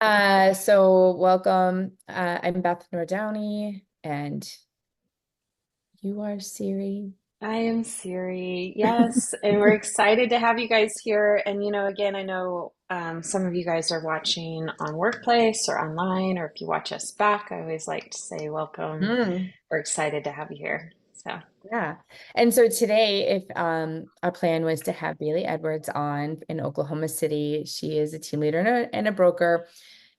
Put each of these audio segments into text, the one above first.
So welcome. I'm Beth Nordowney, and you are Siri. I am Siri. Yes, and we're excited to have you guys here. And again, I know some of you guys are watching on Workplace or online, or if you watch us back, I always like to say welcome. Mm, We're excited to have you here. So, yeah. And so today, if our plan was to have Bailey Edwards on in Oklahoma City, she is a team leader and a broker,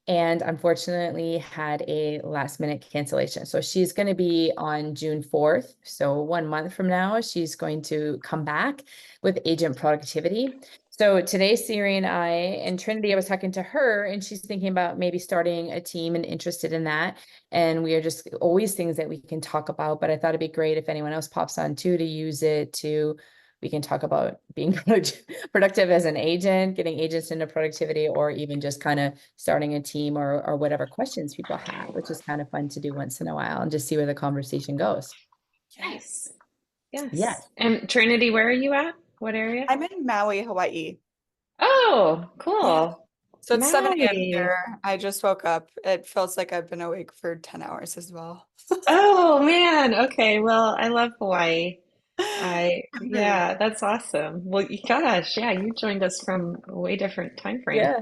and unfortunately had a last minute cancellation. So she's going to be on June 4th. So 1 month from now, she's going to come back with agent productivity. So today, Siri and Trinity, I was talking to her, and she's thinking about maybe starting a team and interested in that. And we are just always things that we can talk about. But I thought it'd be great if anyone else pops on too to use it to we can talk about being productive as an agent, getting agents into productivity, or even just kind of starting a team or whatever questions people have, which is kind of fun to do once in a while and just see where the conversation goes. nice. Yes. Yes. And Trinity, where are you at? What area? I'm in Maui, Hawaii. Oh, Yeah. cool. So it's 7 a.m. Maui. here. I just woke up. It feels like I've been awake for 10 hours as well. Oh man. Okay. Well, I love Hawaii. Very Yeah, that's awesome. Well, gosh, yeah, you joined us from a way different time frame. Yeah.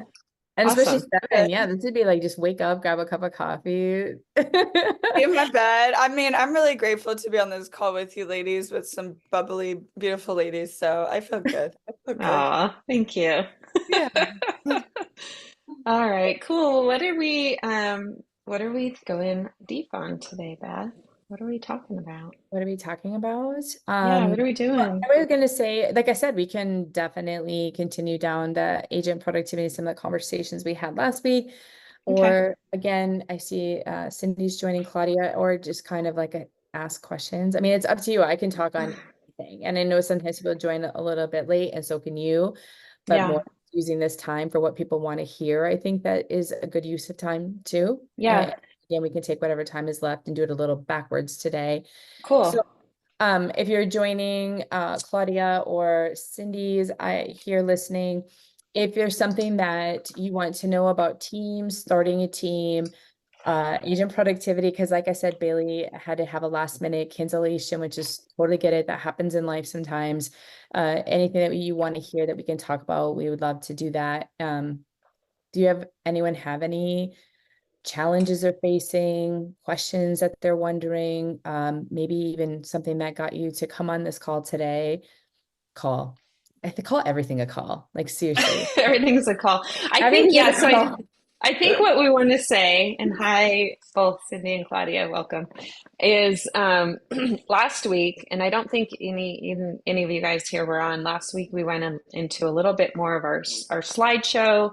And especially Awesome. 7, yeah, this would be like just wake up, grab a cup of coffee. in my bed. I mean, I'm really grateful to be on this call with you ladies, with some bubbly, beautiful ladies. So I feel good. I feel good. Aw, thank you. Yeah. All right, cool. What are we going deep on today, Beth? What are we talking about? What are we talking about? Yeah, what are we Well, doing? I was going to say, like I said, we can definitely continue down the agent productivity, some of the conversations we had last week. Okay. Or again, I see Cindy's joining Claudia, or just kind of like ask questions. I mean, it's up to you. I can talk on anything. And I know sometimes people join a little bit late, and so can you, but Yeah. more using this time for what people want to hear. I think that is a good use of time too. Yeah. Again, we can take whatever time is left and do it a little backwards today. So Cool. if you're joining Claudia or Cindy's here listening, if there's something that you want to know about teams, starting a team, agent productivity, because like I said, Bailey had to have a last minute cancellation, which is totally get it. That happens in life sometimes. Anything that you want to hear that we can talk about, we would love to do that. Do you have anyone have any challenges they're facing, questions that they're wondering, maybe even something that got you to come on this call today? Call. I think call everything a call. Like seriously. Everything's a call. I think, Everything yeah, is so a call. I think what we want to say, and hi, both Cindy and Claudia, welcome, is last week, and I don't think even any of you guys here were on last week. We went into a little bit more of our slideshow,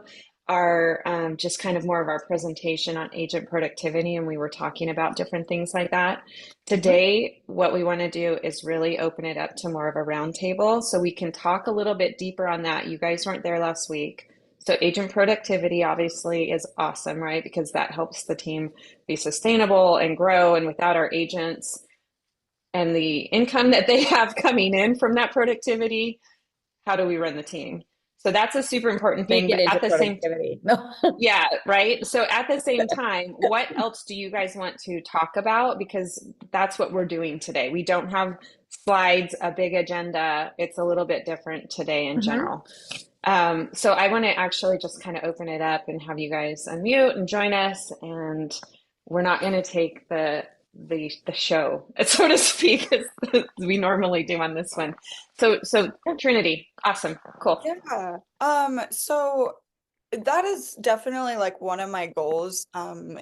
our just kind of more of our presentation on agent productivity, and we were talking about different things like that. Mhm. Today, what we want to do is really open it up to more of a roundtable, so we can talk a little bit deeper on that. You guys weren't there last week. So agent productivity obviously is awesome, right? Because that helps the team be sustainable and grow. And without our agents and the income that they have coming in from that productivity, how do we run the team? So that's a super important You thing. get But into at the same, productivity. No. yeah, right. So at the same time, what else do you guys want to talk about? Because that's what we're doing today. We don't have slides, a big agenda. It's a little bit different today in Mhm. general. So I want to actually just kind of open it up and have you guys unmute and join us. And we're not going to take the show, so to speak, as we normally do on this one. So Trinity, awesome, cool. Yeah. So that is definitely like one of my goals,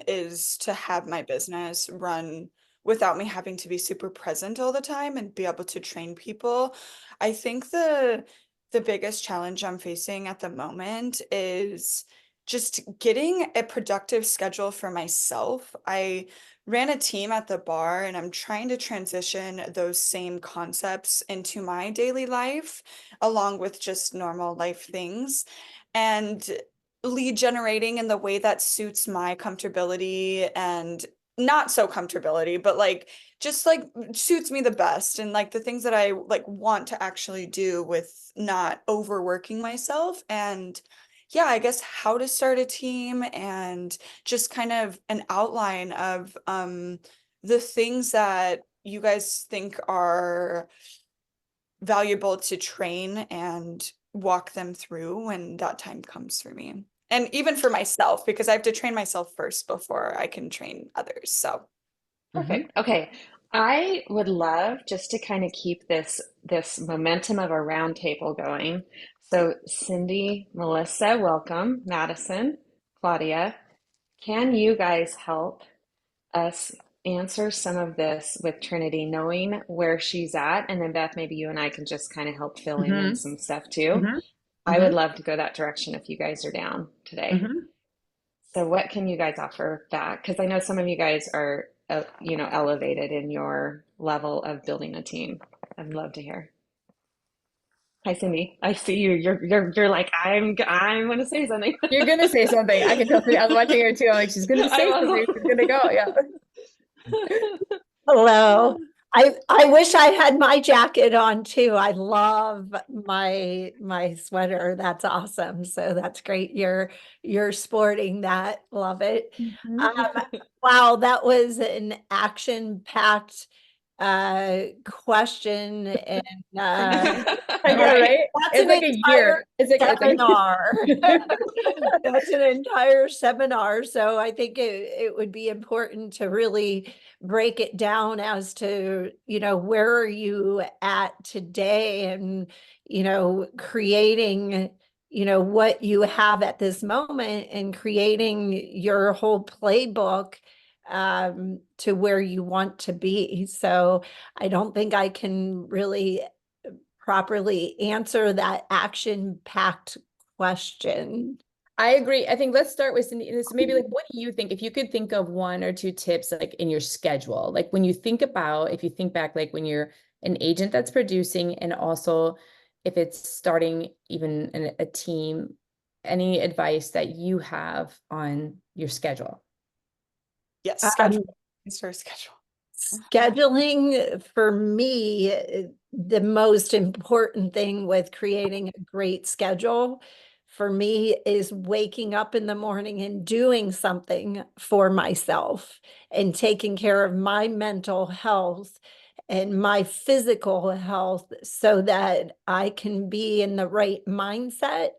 is to have my business run without me having to be super present all the time and be able to train people. I think the biggest challenge I'm facing at the moment is just getting a productive schedule for myself. I ran a team at the bar and I'm trying to transition those same concepts into my daily life along with just normal life things. And lead generating in the way that suits my comfortability and not so comfortability, but like just like suits me the best and like the things that I like want to actually do with not overworking myself. And yeah, I guess how to start a team and just kind of an outline of the things that you guys think are valuable to train and walk them through when that time comes for me. And even for myself, because I have to train myself first before I can train others. So, Mhm. Perfect. Okay. I would love just to kind of keep this momentum of a round table going. So Cindy, Melissa, welcome. Madison, Claudia, can you guys help us answer some of this with Trinity, knowing where she's at? And then Beth, maybe you and I can just kind of help fill in Mhm. some stuff too. Mhm. I would Mhm. love to go that direction if you guys are down today. Mhm. So what can you guys offer back? Because I know some of you guys are, elevated in your level of building a team. I'd love to hear. Hi, Cindy. I see you. You're like, I'm gonna say something. You're gonna say something. I can tell. I was watching her too. I'm like, she's gonna I say something. She's gonna go. Yeah. was. Hello. I wish I had my jacket on too. I love my sweater. That's awesome. So that's great. You're sporting that. Love it. Um, wow, that was an action-packed question and I know, right. right? That's It's an like a entire year. It's like seminar. That's an entire seminar. So I think it would be important to really break it down as to, where are you at today and, creating, what you have at this moment and creating your whole playbook to where you want to be. So I don't think I can really properly answer that action-packed question. I agree. I think let's start with Cindy. This maybe like, what do you think? If you could think of one or two tips, like in your schedule, like when you think about, if you think back, like when you're an agent that's producing, and also if it's starting even a team, any advice that you have on your schedule? yes, Um, schedule. Start schedule. Scheduling for me, the most important thing with creating a great schedule for me is waking up in the morning and doing something for myself and taking care of my mental health and my physical health so that I can be in the right mindset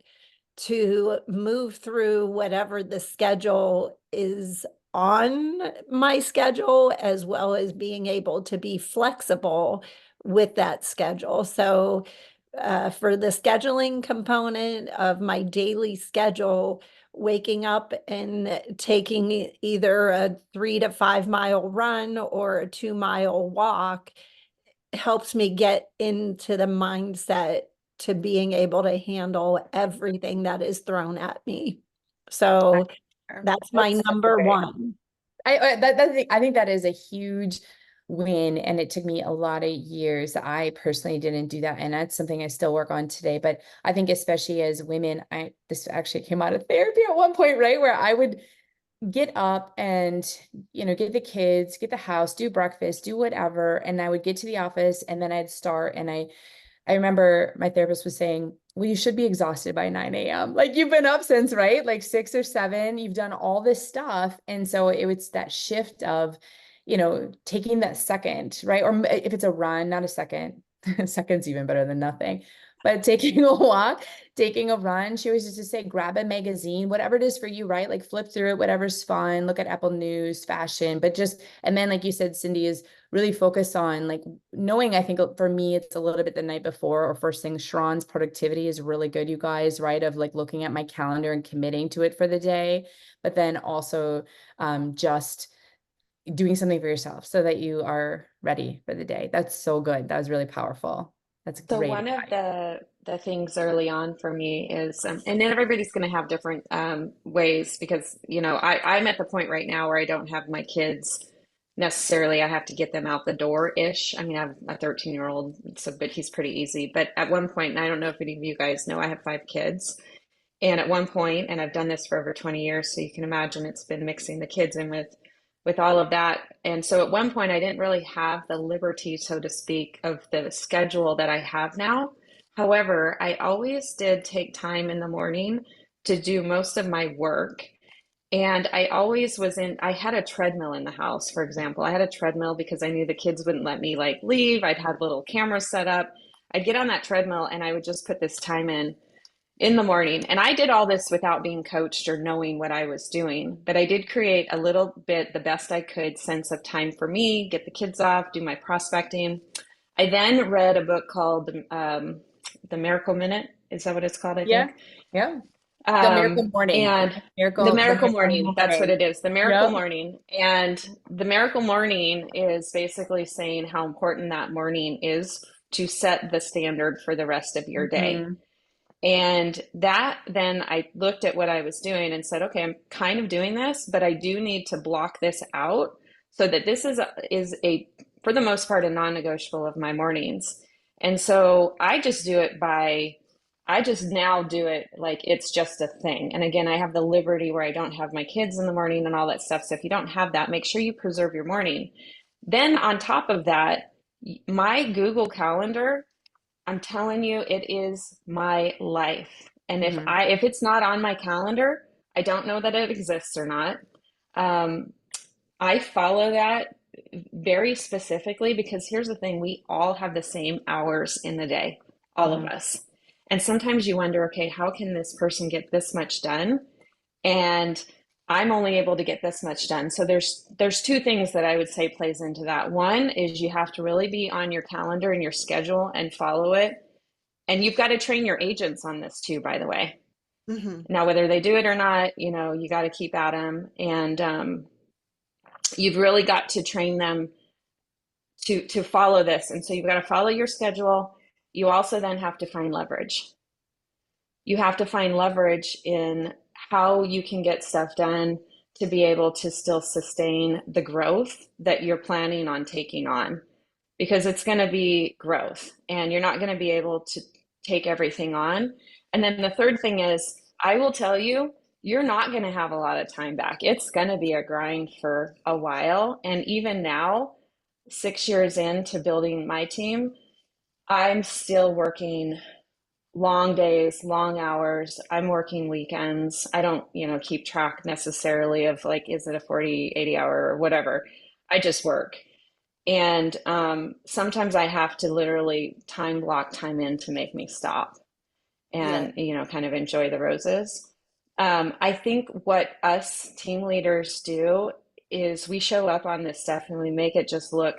to move through whatever the schedule is on my schedule, as well as being able to be flexible with that schedule. So, for the scheduling component of my daily schedule, waking up and taking either a 3 to 5 mile run or a 2 mile walk helps me get into the mindset to being able to handle everything that is thrown at me. So that's my That's number great. one. I think that is a huge win, and it took me a lot of years. I personally didn't do that, and that's something I still work on today. But I think especially as women, this actually came out of therapy at one point, right? Where I would get up and, get the kids, get the house, do breakfast, do whatever, and I would get to the office, and then I'd start, and I remember my therapist was saying, well, you should be exhausted by 9 a.m. Like you've been up since, right? Like 6 or 7, you've done all this stuff. And so it was that shift of, taking that second, right? Or if it's a run, not a second, second's even better than nothing. But taking a walk, taking a run, she always used to say, grab a magazine, whatever it is for you, right? Like flip through it, whatever's fun, look at Apple News, fashion, but just, and then like you said, Cindy, is really focus on like knowing, I think for me, it's a little bit the night before or first thing. Sharon's productivity is really good, you guys, right? Of like looking at my calendar and committing to it for the day, but then also just doing something for yourself so that you are ready for the day. That's so good. That was really powerful. That's So great one of advice. the things early on for me is, and then everybody's going to have different ways because I'm at the point right now where I don't have my kids necessarily. I have to get them out the door ish. I mean, I have a 13-year-old, so but he's pretty easy. But at one point, and I don't know if any of you guys know, I have 5 kids, and at one point, and I've done this for over 20 years, so you can imagine it's been mixing the kids in with all of that. And so at one point, I didn't really have the liberty, so to speak, of the schedule that I have now. However, I always did take time in the morning to do most of my work. And I always I had a treadmill in the house, for example. I had a treadmill because I knew the kids wouldn't let me like leave. I'd had little cameras set up. I'd get on that treadmill and I would just put this time in the morning. And I did all this without being coached or knowing what I was doing. But I did create a little bit, the best I could, sense of time for me, get the kids off, do my prospecting. I then read a book called The Miracle Minute. Is that what it's called, I Yeah. think? Yeah. The Miracle Morning. And The the Miracle Miracle Morning, that's what Morning. it is, the Miracle Yep. Morning. And the Miracle Morning is basically saying how important that morning is to set the standard for the rest of your day. Mhm. And that then I looked at what I was doing and said, okay, I'm kind of doing this, but I do need to block this out so that this is a for the most part a non-negotiable of my mornings. And so I just now do it like it's just a thing. And again, I have the liberty where I don't have my kids in the morning and all that stuff. So if you don't have that, make sure you preserve your morning. Then on top of that, my Google Calendar, I'm telling you, it is my life. And Mhm. if it's not on my calendar, I don't know that it exists or not. Um, I follow that very specifically because here's the thing, we all have the same hours in the day, all of Mhm. us. And sometimes you wonder, okay, how can this person get this much done? And I'm only able to get this much done. So there's two things that I would say plays into that. One is you have to really be on your calendar and your schedule and follow it. And you've got to train your agents on this too, by the way. Mm-hmm. Now, whether they do it or not, you got to keep at them. And you've really got to train them to follow this. And so you've got to follow your schedule. You also then have to find leverage. You have to find leverage in how you can get stuff done to be able to still sustain the growth that you're planning on taking on, because it's going to be growth and you're not going to be able to take everything on. And then the third thing is, I will tell you, you're not going to have a lot of time back. It's going to be a grind for a while. And even now, 6 years into building my team, I'm still working long days, long hours. I'm working weekends. I don't, keep track necessarily of like, is it a 40, 80 hour or whatever. I just work. And sometimes I have to literally time block time in to make me stop Yeah. and, kind of enjoy the roses. I think what us team leaders do is we show up on this stuff and we make it just look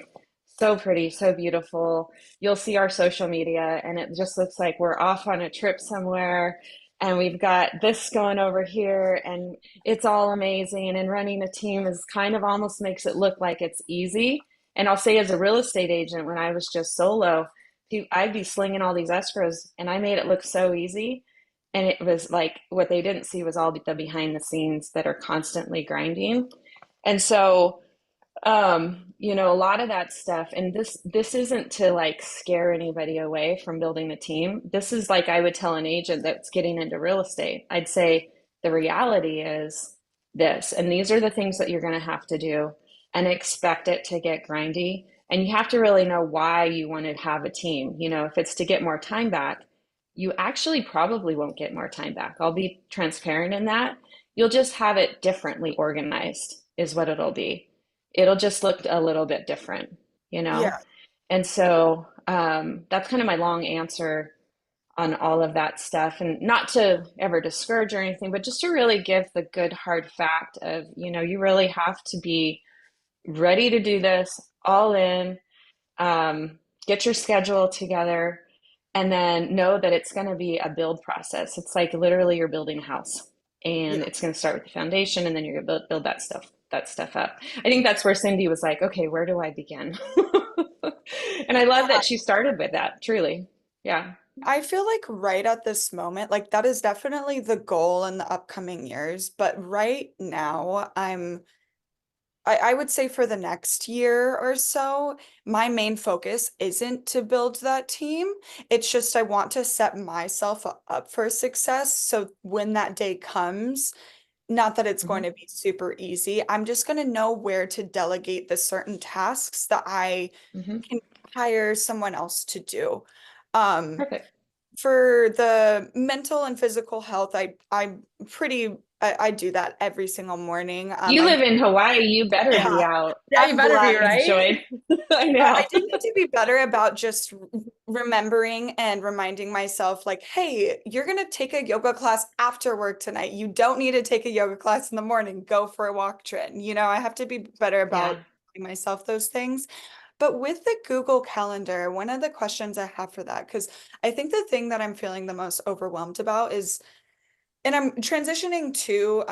so pretty, so beautiful. You'll see our social media and it just looks like we're off on a trip somewhere and we've got this going over here and it's all amazing. And running a team is kind of almost makes it look like it's easy. And I'll say, as a real estate agent, when I was just solo, I'd be slinging all these escrows and I made it look so easy. And it was like what they didn't see was all the behind the scenes that are constantly grinding. And so, a lot of that stuff, and this isn't to like scare anybody away from building a team. This is like I would tell an agent that's getting into real estate. I'd say the reality is this, and these are the things that you're going to have to do and expect it to get grindy. And you have to really know why you want to have a team. If it's to get more time back, you actually probably won't get more time back. I'll be transparent in that. You'll just have it differently organized, is what it'll be. It'll just look a little bit different, you know? Yeah. And so that's kind of my long answer on all of that stuff. And not to ever discourage or anything, but just to really give the good hard fact of, you really have to be ready to do this all in, get your schedule together, and then know that it's going to be a build process. It's like literally you're building a house, and Yeah. it's going to start with the foundation, and then you're going to build that stuff up. I think that's where Cindy was like, okay, where do I begin? And I love that she started with that, truly. Yeah. I feel like right at this moment, like that is definitely the goal in the upcoming years. But right now, I would say for the next year or so, my main focus isn't to build that team. It's just I want to set myself up for success. So when that day comes, not that it's going Mhm. to be super easy, I'm just going to know where to delegate the certain tasks that I Mhm. can hire someone else to do. Um, Perfect. for the mental and physical health, I do that every single morning. You live in Hawaii, you better Yeah, be out Yeah, you I'm better be, glad. right? enjoying. I I know. do need to be better about just remembering and reminding myself, like, hey, you're gonna take a yoga class after work tonight. You don't need to take a yoga class in the morning. Go for a walk, Trin. I have to be better about Yeah. telling myself those things. But with the Google Calendar, one of the questions I have for that, because I think the thing that I'm feeling the most overwhelmed about is, and I'm transitioning to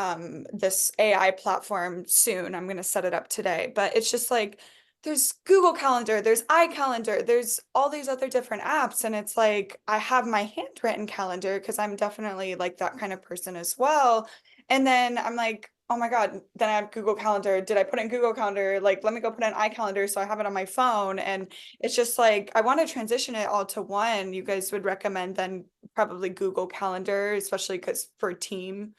this AI platform soon. I'm going to set it up today, but it's just like there's Google Calendar, there's iCalendar, there's all these other different apps. And it's like I have my handwritten calendar because I'm definitely like that kind of person as well. And then I'm like, oh my God, then I have Google Calendar. Did I put in Google Calendar? Like, let me go put in iCalendar so I have it on my phone. And it's just like I want to transition it all to one. You guys would recommend then probably Google Calendar, especially because for team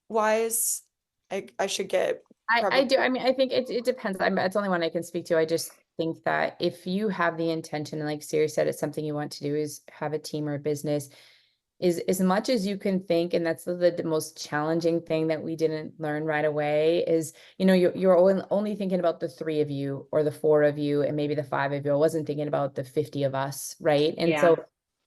wise, I should get I probably. do. I mean, I think it depends. It's only one I can speak to. I just think that if you have the intention, and like Siri said, it's something you want to do is have a team or a business, is as much as you can think, and that's the most challenging thing that we didn't learn right away is, you're only thinking about the three of you or the four of you and maybe the five of you. I wasn't thinking about the 50 of us, right? And Yeah. so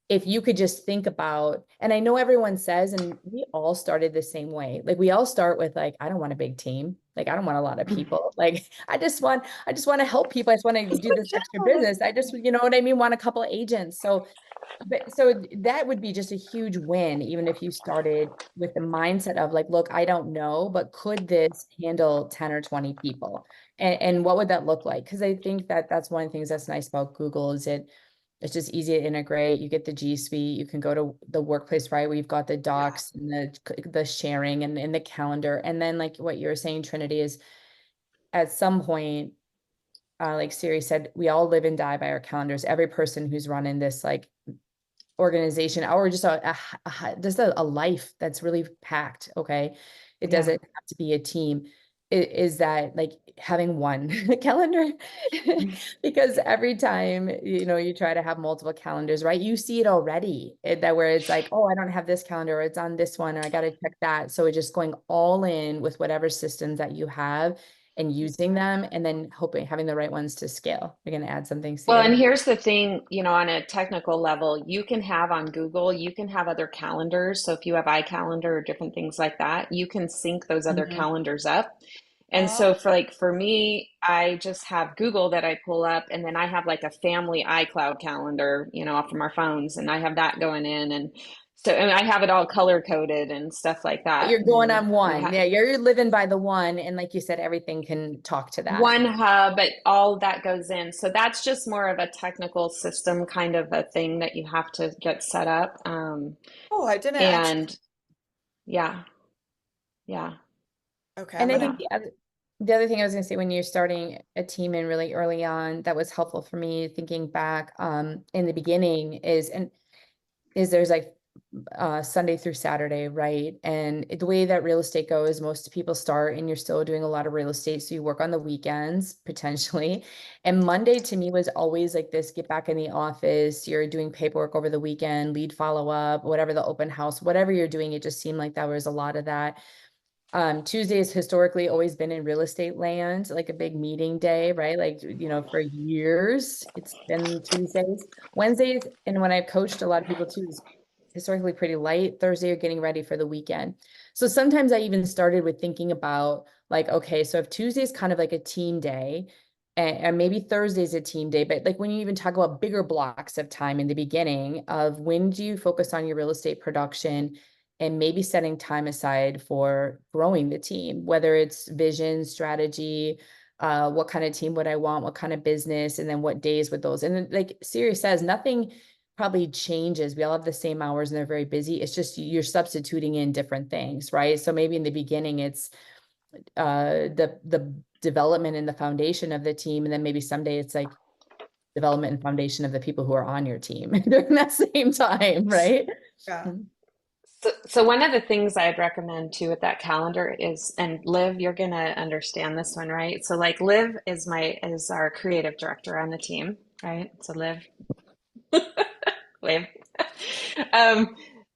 if you could just think about, and I know everyone says, and we all started the same way. Like we all start with like, I don't want a big team. Like I don't want a lot of people. Like I just want to help people. I just want to do this extra business. I just, you know what I mean? Want a couple of agents. So that would be just a huge win, even if you started with the mindset of like, look, I don't know, but could this handle 10 or 20 people? And what would that look like? Because I think that that's one of the things that's nice about Google is it's just easy to integrate. You get the G Suite. You can go to the workplace, right? We've got the Yeah. docs and the sharing and the calendar. And then like what you're saying, Trinity, is at some point, like Siri said, we all live and die by our calendars. Every person who's running this like organization or just a life that's really packed. Okay. It Yeah. doesn't have to be a team. Is that like having one calendar? Because every time, you try to have multiple calendars, right? You see it already that where it's like, oh, I don't have this calendar, or it's on this one, or I got to check that. So it's just going all in with whatever systems that you have and using them and then having the right ones to scale. You're going to add something, Well, and Siri? here's the thing, on a technical level, you can have on Google, you can have other calendars. So if you have iCalendar or different things like that, you can sync those other Mhm. calendars up. And Oh, so for me, I just have Google that I pull up, and then I have like a family iCloud calendar, from our phones, and I have that going in, and I have it all color coded and stuff like that. You're going And on we one. have Yeah, you're living by the one. And like you said, everything can talk to that. one hub, but all that goes in. So that's just more of a technical system kind of a thing that you have to get set up. oh, I didn't actually. And yeah, yeah, Okay, I'm And I but gonna. think the other thing I was going to say when you're starting a team in really early on, that was helpful for me thinking back in the beginning is there's like Sunday through Saturday, right? And the way that real estate goes, most people start and you're still doing a lot of real estate. So you work on the weekends potentially. And Monday to me was always like this, get back in the office, you're doing paperwork over the weekend, lead follow up, whatever the open house, whatever you're doing, it just seemed like that was a lot of that. Tuesday has historically always been in real estate land, like a big meeting day, right? Like, for years, it's been Tuesdays. Wednesdays, and when I've coached a lot of people too, is historically pretty light. Thursday, you're getting ready for the weekend. So sometimes I even started with thinking about like, okay, so if Tuesday's kind of like a team day, and maybe Thursday's a team day, but like when you even talk about bigger blocks of time in the beginning of when do you focus on your real estate production and maybe setting time aside for growing the team, whether it's vision, strategy, what kind of team would I want, what kind of business, and then what days with those. And then, like Siri says, nothing probably changes. We all have the same hours and they're very busy. It's just you're substituting in different things, right? So maybe in the beginning it's the development and the foundation of the team, and then maybe someday it's like development and foundation of the people who are on your team during that same time, right? Yeah. so one of the things I'd recommend too with that calendar is, and Liv, you're gonna understand this one, right? So like Liv is our creative director on the team, right? So Liv.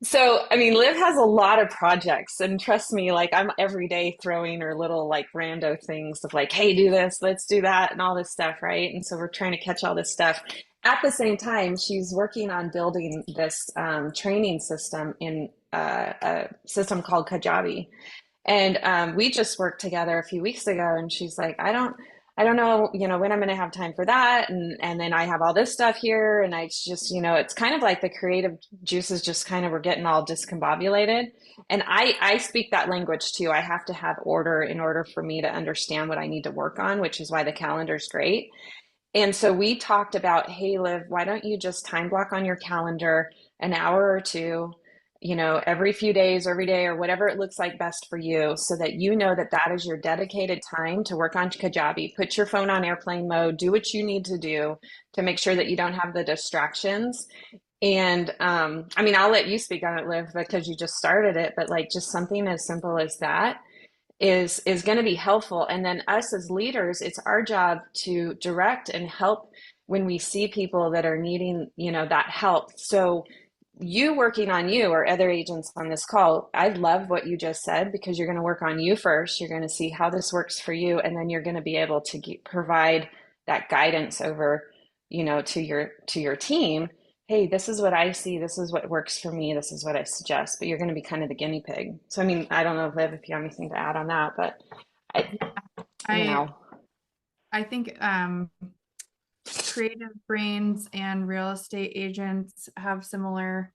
So I mean, Liv has a lot of projects, and trust me, like I'm every day throwing her little like rando things of like, hey, do this, let's do that, and all this stuff, right? And so we're trying to catch all this stuff. At the same time, she's working on building this training system in a system called Kajabi. And we just worked together a few weeks ago, and she's like, I don't know, when I'm going to have time for that, and then I have all this stuff here, and I just, it's kind of like the creative juices just kind of were getting all discombobulated. And I speak that language too. I have to have order in order for me to understand what I need to work on, which is why the calendar's great. And so we talked about, hey, Liv, why don't you just time block on your calendar an hour or two, every few days or every day or whatever it looks like best for you, so that you know that that is your dedicated time to work on Kajabi. Put your phone on airplane mode, do what you need to do to make sure that you don't have the distractions. And I mean, I'll let you speak on it, Liv, because you just started it, but like just something as simple as that is going to be helpful. And then us as leaders, it's our job to direct and help when we see people that are needing, that help. So you working on you or other agents on this call, I love what you just said, because you're going to work on you first. You're going to see how this works for you, and then you're going to be able to provide that guidance over, to your team. Hey, this is what I see. This is what works for me. This is what I suggest. But you're going to be kind of the guinea pig. So, I mean, I don't know, Liv, if you have anything to add on that, but I I think creative brains and real estate agents have similar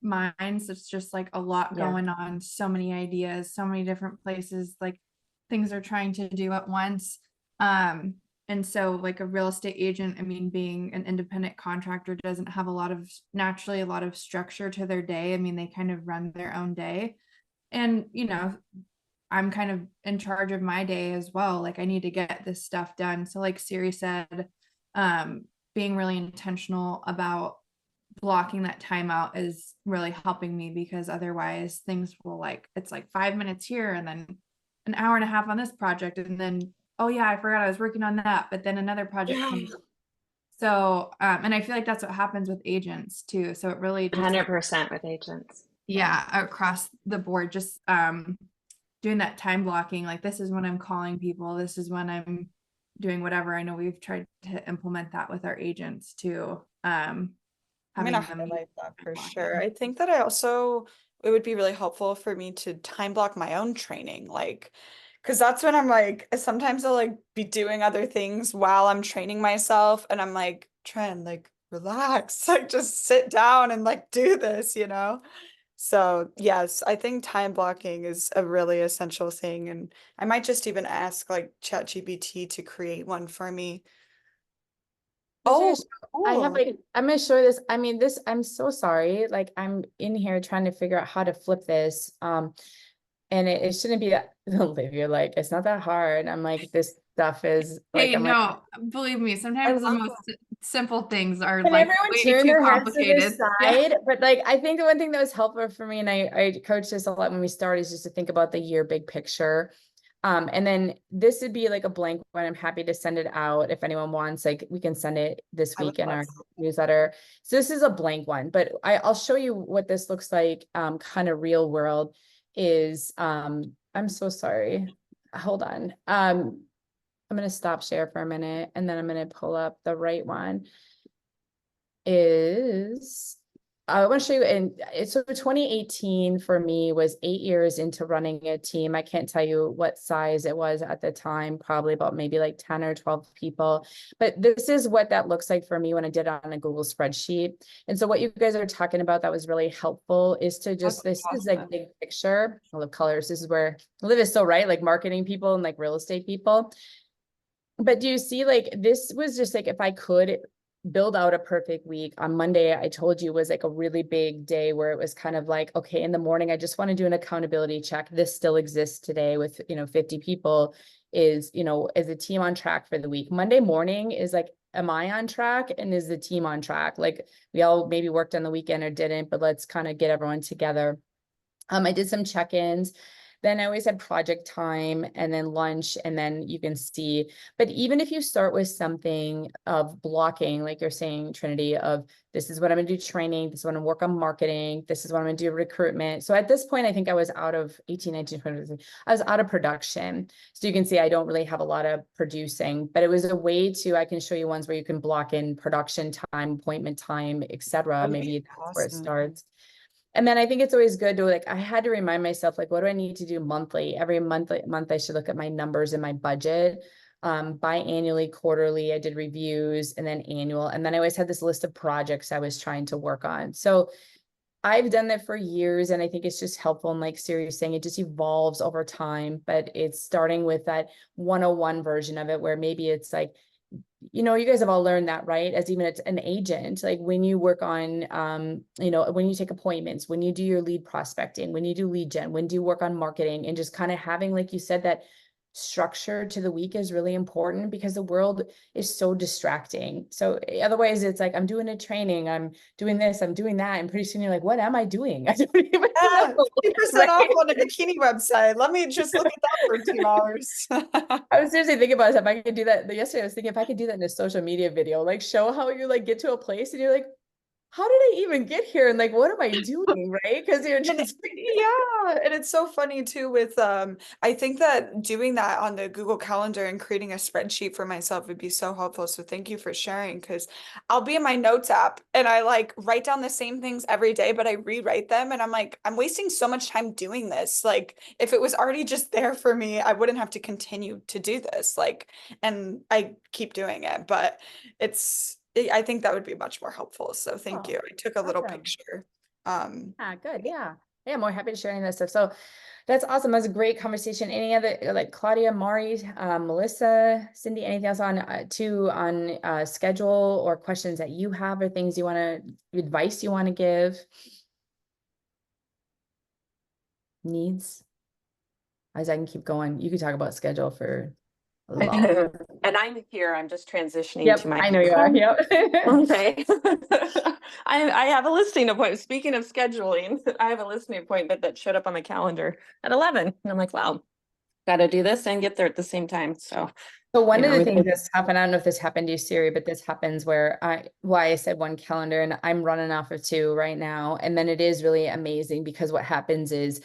minds. It's just like a lot going on, so many ideas, so many different places, like things are trying to do at once. And so like a real estate agent, I mean, being an independent contractor doesn't have naturally a lot of structure to their day. I mean, they kind of run their own day. And, I'm kind of in charge of my day as well. Like I need to get this stuff done. So like Siri said, being really intentional about blocking that time out is really helping me, because otherwise things will it's like 5 minutes here and then an hour and a half on this project. And then, oh yeah, I forgot I was working on that. But then another project comes up. So, and I feel like that's what happens with agents too. So it really just 100% with agents. Yeah, across the board, just doing that time blocking, like this is when I'm calling people, this is when I'm doing whatever. I know we've tried to implement that with our agents too. I'm gonna highlight that for sure. I think that it would be really helpful for me to time block my own training, because that's when I'm like, sometimes I'll like be doing other things while I'm training myself, and I'm like, Tren, like relax, like just sit down and like do this, So yes, I think time blocking is a really essential thing, and I might just even ask like ChatGPT to create one for me. Oh, I have cool. I'm gonna show this. I mean, I'm so sorry. Like I'm in here trying to figure out how to flip this. And it shouldn't be that Olivia, like it's not that hard. I'm like, this stuff is like, Hey, I'm no, believe me, sometimes the most simple things are can like everyone way turn too their heads to the complicated. Yeah. side? But like, I think the one thing that was helpful for me, and I coached this a lot when we started, is just to think about the year big picture. And then this would be like a blank one. I'm happy to send it out if anyone wants. Like we can send it this week in our newsletter. So this is a blank one, but I'll show you what this looks like. Kind of real world is. I'm so sorry. Hold on. I'm gonna stop share for a minute, and then I'm gonna pull up the right one. I want to show you, and so 2018 for me was 8 years into running a team. I can't tell you what size it was at the time, probably about maybe like 10 or 12 people. But this is what that looks like for me when I did it on a Google spreadsheet. And so what you guys are talking about that was really helpful is to just, this is like big picture. I love colors. This is where Liv is so right, like marketing people and like real estate people. But do you see, like, this was just like, if I could build out a perfect week on Monday, I told you was like a really big day where it was kind of like, okay, in the morning, I just want to do an accountability check. This still exists today with, 50 people. Is a team on track for the week? Monday morning is like, am I on track? And is the team on track? Like we all maybe worked on the weekend or didn't, but let's kind of get everyone together. I did some check-ins. Then I always had project time and then lunch, and then you can see, but even if you start with something of blocking, like you're saying, Trinity, of this is what I'm gonna do training, this is what I'm gonna work on marketing, this is what I'm gonna do recruitment. So at this point, I think I was out of 18, 19, 20, I was out of production. So you can see I don't really have a lot of producing, but it was a way to, I can show you ones where you can block in production time, appointment time, etc. Maybe that's where it starts. And then I think it's always good to, like, I had to remind myself, like, what do I need to do monthly? Every month I should look at my numbers and my budget. Biannually, quarterly, I did reviews, and then annual. And then I always had this list of projects I was trying to work on. So I've done that for years, and I think it's just helpful. And like Siri was saying, it just evolves over time, but it's starting with that 101 version of it, where maybe it's like, you know, you guys have all learned that, right? As even an agent, like when you work on, you know, when you take appointments, when you do your lead prospecting, when you do lead gen, when do you work on marketing, and just kind of having, like you said, that structure to the week is really important, because the world is so distracting. So otherwise it's like, I'm doing a training, I'm doing this, I'm doing that. And pretty soon you're like, what am I doing? I don't even know. 50% off on a bikini website. Let me just look at that for 2 hours. I was seriously thinking about if I could do that. Yesterday I was thinking if I could do that in a social media video, like show how you like get to a place and you're like, how did I even get here? And like, what am I doing? Right? Because you're just yeah, and it's so funny too with I think that doing that on the Google Calendar and creating a spreadsheet for myself would be so helpful. So thank you for sharing, because I'll be in my notes app and I like write down the same things every day, but I rewrite them and I'm like, I'm wasting so much time doing this. Like if it was already just there for me, I wouldn't have to continue to do this. Like, and I keep doing it, but I think that would be much more helpful. So thank you. I took a little awesome. picture. Good. Yeah. Yeah. I'm more happy to share any of that stuff. So that's awesome. That was a great conversation. Any other, like Claudia, Mari, Melissa, Cindy, anything else on schedule or questions that you have, or things you want to, advice you want to give? Needs? As I can keep going, you could talk about schedule for a long. And I'm here, I'm just transitioning Yep, to my I know you are. home. Yep. Okay. I have a listing appointment. Speaking of scheduling, I have a listing appointment that showed up on the calendar at 11. And I'm like, wow, got to do this and get there at the same time. So one you of know, the things that's happened, I don't know if this happened to you, Siri, but this happens where why I said one calendar, and I'm running off of 2 right now. And then it is really amazing, because what happens is,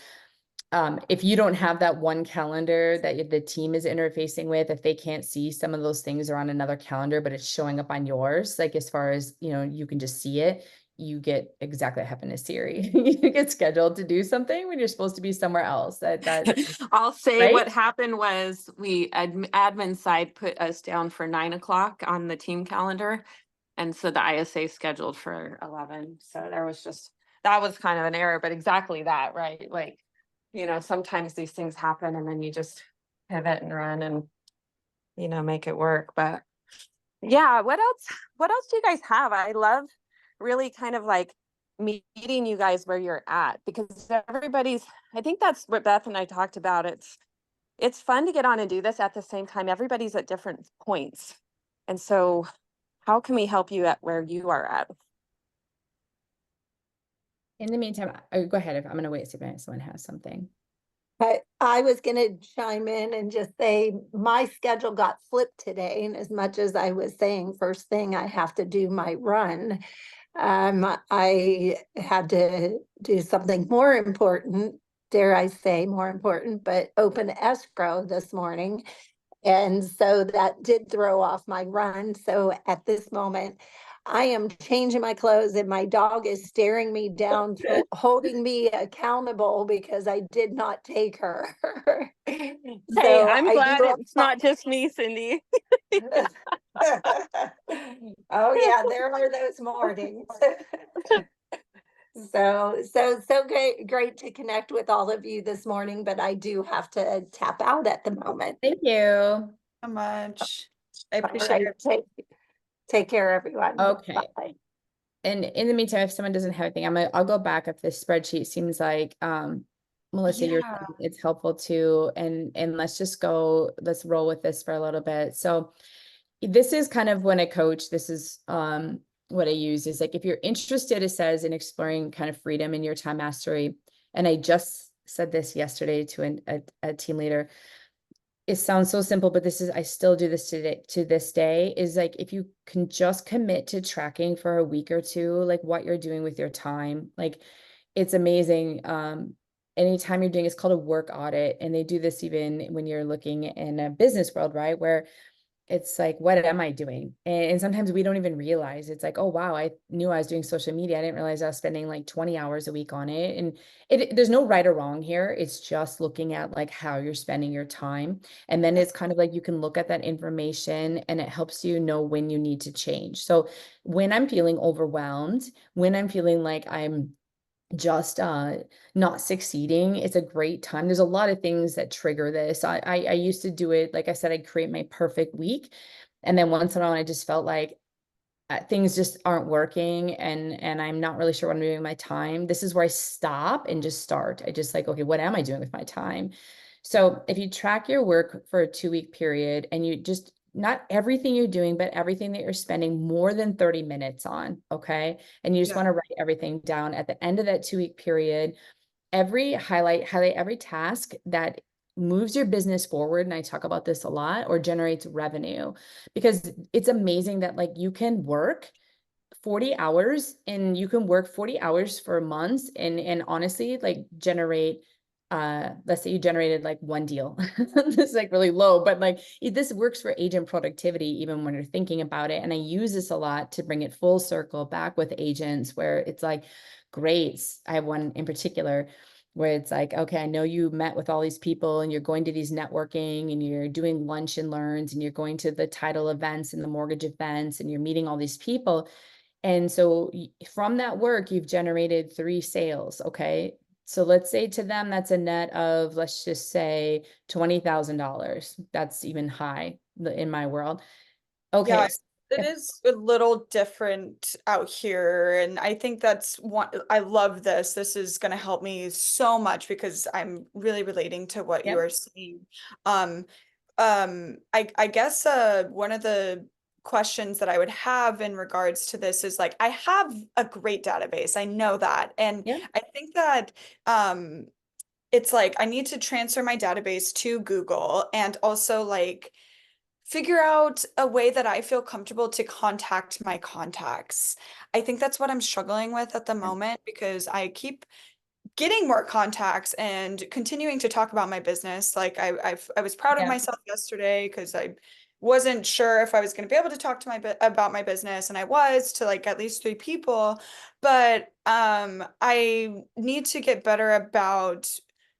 if you don't have that one calendar that the team is interfacing with, if they can't see some of those things are on another calendar, but it's showing up on yours, like as far as, you know, you can just see it, you get exactly what happened to Siri. You get scheduled to do something when you're supposed to be somewhere else. I'll say right? what happened was admin side put us down for 9 o'clock on the team calendar. And so the ISA scheduled for 11. So that was kind of an error, but exactly that, right? Like, you know, sometimes these things happen and then you just pivot and run and, you know, make it work. But yeah, what else do you guys have? I love really kind of like meeting you guys where you're at, because I think that's what Beth and I talked about. It's fun to get on and do this at the same time. Everybody's at different points. And so how can we help you at where you are at? In the meantime, go ahead. If I'm going to wait, see if someone has something. But I was going to chime in and just say my schedule got flipped today. And as much as I was saying first thing I have to do my run, I had to do something more important, dare I say more important, but open escrow this morning. And so that did throw off my run. So at this moment, I am changing my clothes and my dog is staring me down, holding me accountable because I did not take her. Hey, So I'm glad it's not just me, Cindy. Oh yeah, there are those mornings. So great to connect with all of you this morning, but I do have to tap out at the moment. Thank you So much. I appreciate it. Take care, everyone. Okay. Bye. And in the meantime, if someone doesn't have anything, I'll go back if this spreadsheet seems like, Melissa, it's helpful too. And let's roll with this for a little bit. So this is kind of when I coach, this is, what I use is like, if you're interested, it says in exploring kind of freedom in your time mastery. And I just said this yesterday to a team leader. It sounds so simple, but I still do this today, to this day, is like, if you can just commit to tracking for a week or two, like what you're doing with your time, like it's amazing. Anytime you're doing, it's called a work audit. And they do this even when you're looking in a business world, right? Where it's like, what am I doing? And sometimes we don't even realize. It's like, oh, wow, I knew I was doing social media. I didn't realize I was spending like 20 hours a week on it. And there's no right or wrong here. It's just looking at like how you're spending your time. And then it's kind of like you can look at that information and it helps you know when you need to change. So when I'm feeling overwhelmed, when I'm feeling like I'm just not succeeding, it's a great time. There's a lot of things that trigger this. I used to do it, like I said, I'd create my perfect week, and then once in a while I just felt like things just aren't working, and I'm not really sure what I'm doing with my time. This is where I stop and just start. I just like, okay, what am I doing with my time? So if you track your work for a 2-week period, and you just, not everything you're doing, but everything that you're spending more than 30 minutes on, okay? And you just want to write everything down at the end of that 2-week period. Highlight every task that moves your business forward. And I talk about this a lot, or generates revenue, because it's amazing that like you can work 40 hours, and you can work 40 hours for months and honestly like generate, let's say you generated like one deal. This is like really low, but like this works for agent productivity even when you're thinking about it. And I use this a lot to bring it full circle back with agents, where it's like, great, I have one in particular where it's like, okay, I know you met with all these people and you're going to these networking and you're doing lunch and learns and you're going to the title events and the mortgage events and you're meeting all these people. And so from that work, you've generated 3 sales. Okay. So let's say to them, that's a net of, let's just say $20,000. That's even high in my world. Okay. Yeah, it is a little different out here. And I think that's one, I love this. This is going to help me so much because I'm really relating to what you are saying. I guess one of the questions that I would have in regards to this is like, I have a great database. I know that. And I think that it's like I need to transfer my database to Google and also like figure out a way that I feel comfortable to contact my contacts. I think that's what I'm struggling with at the moment because I keep getting more contacts and continuing to talk about my business. Like I was proud of myself yesterday because I wasn't sure if I was going to be able to talk to about my business, and I was to like at least 3 people, but I need to get better about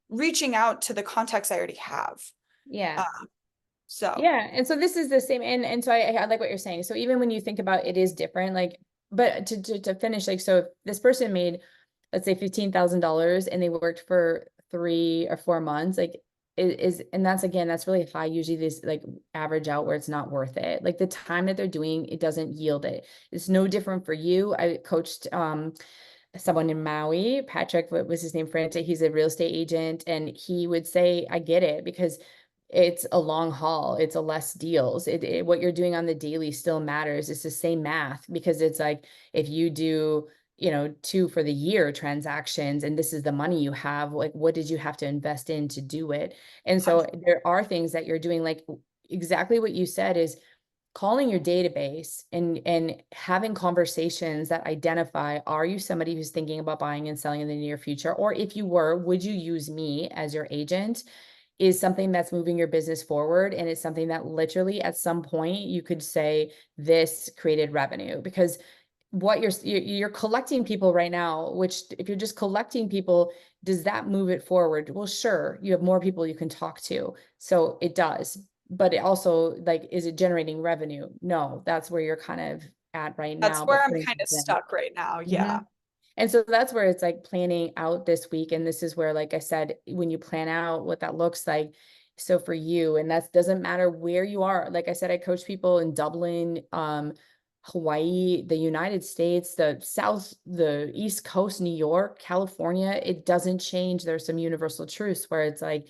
reaching out to the contacts I already have. Yeah. So yeah, and so this is the same, and so I like what you're saying. So even when you think about it is different, like, but to finish, like, so if this person made, let's say $15,000 and they worked for 3 or 4 months, like it is, and that's again, that's really high. Usually this like average out where it's not worth it. Like the time that they're doing, it doesn't yield it. It's no different for you. I coached someone in Maui, Patrick, what was his name, Frante, he's a real estate agent, and he would say, I get it, because it's a long haul. It's a less deals. What you're doing on the daily still matters. It's the same math, because it's like, if you do, 2 for the year transactions, and this is the money you have, like, what did you have to invest in to do it? And so there are things that you're doing, like exactly what you said, is calling your database and having conversations that identify, are you somebody who's thinking about buying and selling in the near future? Or if you were, would you use me as your agent? Is something that's moving your business forward. And it's something that literally at some point you could say this created revenue, because what you're collecting people right now, which if you're just collecting people, does that move it forward? Well, sure, you have more people you can talk to. So it does, but it also, like, is it generating revenue? No, that's where you're kind of at right that's now. where But I'm kind of stuck right now. Yeah. And so that's where it's like planning out this week. And this is where, like I said, when you plan out what that looks like, so for you, and that doesn't matter where you are. Like I said, I coach people in Dublin, Hawaii, the United States, the South, the East Coast, New York, California. It doesn't change. There's some universal truths where it's like,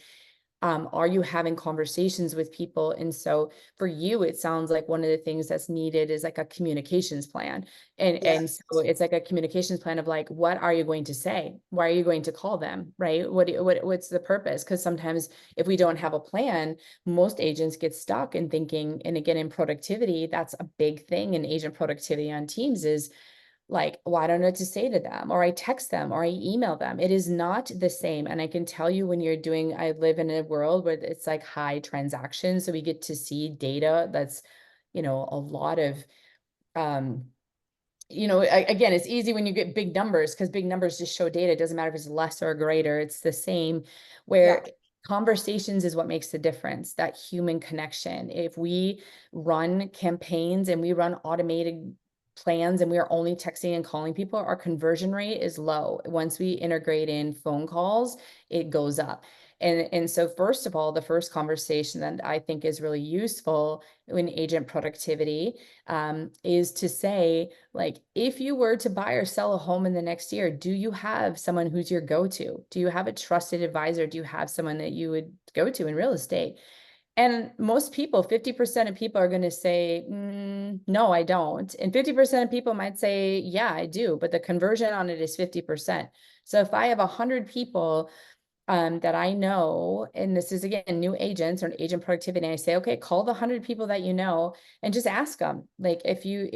Are you having conversations with people? And so for you, it sounds like one of the things that's needed is like a communications plan. And so it's like a communications plan of like, what are you going to say? Why are you going to call them? Right? What's the purpose? Because sometimes if we don't have a plan, most agents get stuck in thinking, and again, in productivity, that's a big thing in agent productivity on teams is like, well, I don't know what to say to them, or I text them, or I email them. It is not the same. And I can tell you when you're doing, I live in a world where it's like high transactions. So we get to see data that's, a lot of, again, it's easy when you get big numbers because big numbers just show data. It doesn't matter if it's less or greater, it's the same. Where conversations is what makes the difference, that human connection. If we run campaigns and we run automated plans and we are only texting and calling people, our conversion rate is low. Once we integrate in phone calls, it goes up. And so first of all, the first conversation that I think is really useful in agent productivity is to say, like, if you were to buy or sell a home in the next year, do you have someone who's your go-to? Do you have a trusted advisor? Do you have someone that you would go to in real estate? And most people, 50% of people are going to say, no, I don't. And 50% of people might say, yeah, I do. But the conversion on it is 50%. So if I have 100 people that I know, and this is again, new agents or agent productivity, and I say, okay, call the 100 people that you know and just ask them, like, if you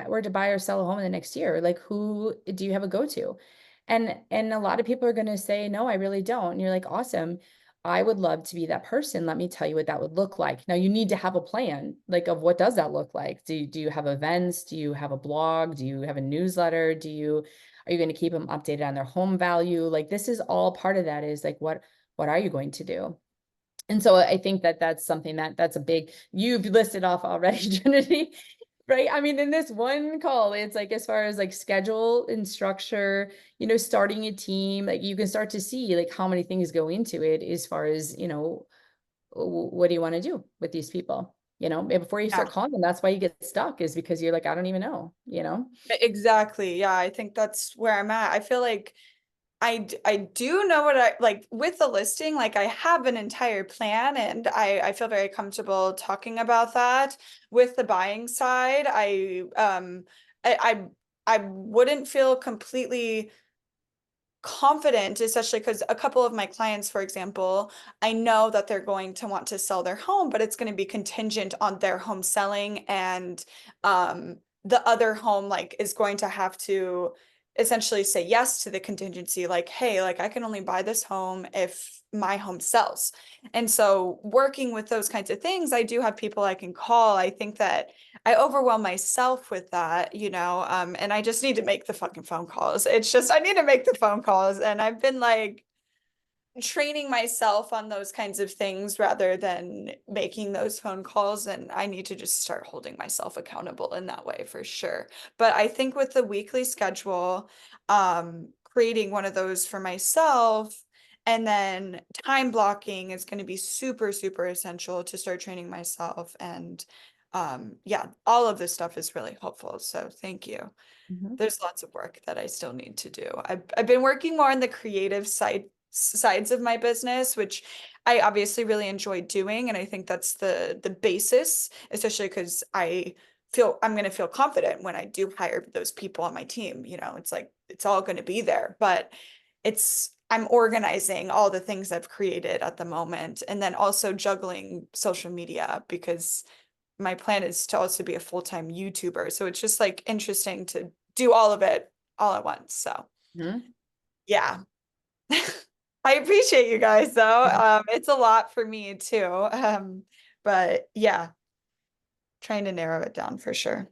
were to buy or sell a home in the next year, like, who do you have a go-to? And a lot of people are going to say, no, I really don't. And you're like, awesome. I would love to be that person. Let me tell you what that would look like. Now you need to have a plan, like, of what does that look like? Do you have events? Do you have a blog? Do you have a newsletter? Are you going to keep them updated on their home value? Like, this is all part of that is like, what are you going to do? And so I think that that's something that's a big, you've listed off already, Trinity, right? I mean, in this one call, it's like, as far as like schedule and structure, starting a team, like you can start to see like how many things go into it as far as, what do you want to do with these people? Before you start calling them, that's why you get stuck, is because you're like, I don't even know, Exactly. Yeah, I think that's where I'm at. I feel like I do know what I like with the listing, like I have an entire plan and I feel very comfortable talking about that. With the buying side, I wouldn't feel completely confident, especially because a couple of my clients, for example, I know that they're going to want to sell their home, but it's going to be contingent on their home selling, and the other home like is going to have to essentially say yes to the contingency, like, hey, like I can only buy this home if my home sells. And so working with those kinds of things, I do have people I can call. I think that I overwhelm myself with that, and I just need to make the fucking phone calls. It's just, I need to make the phone calls. And I've been like training myself on those kinds of things rather than making those phone calls. And I need to just start holding myself accountable in that way for sure. But I think with the weekly schedule, creating one of those for myself, and then time blocking is going to be super, super essential to start training myself. And yeah, all of this stuff is really helpful. So thank you. There's lots of work that I still need to do. I've been working more on the creative sides of my business, which I obviously really enjoy doing. And I think that's the basis, especially because I feel I'm going to feel confident when I do hire those people on my team. It's like, it's all going to be there, but I'm organizing all the things I've created at the moment, and then also juggling social media because my plan is to also be a full-time YouTuber. So it's just like interesting to do all of it all at once. So yeah. I appreciate you guys though. It's a lot for me too. But yeah, trying to narrow it down for sure.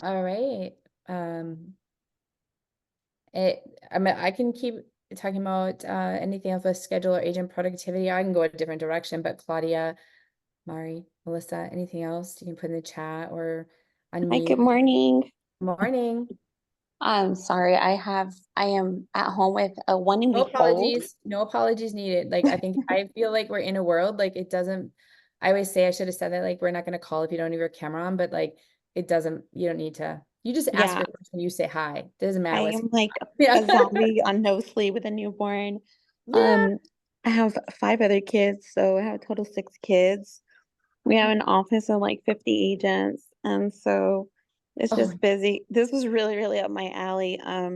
All right. I mean, I can keep talking about anything else with schedule or agent productivity. I can go a different direction, but Claudia, Mari, Melissa, anything else you can put in the chat or Hi, unmute? good morning. Morning. I'm sorry, I am at home with a 1 week old. No apologies needed. Like, I feel like we're in a world, like it doesn't, I always say I should have said that, like, we're not going to call if you don't have your camera on, but like, you don't need to, you just ask Yeah, your question, you say hi. Doesn't matter I what's am like yeah. a zombie on no sleep with a newborn. Yeah. I have 5 other kids, so I have a total of 6 kids. We have an office of like 50 agents, and so it's Oh, just busy. This was really, really up my alley. I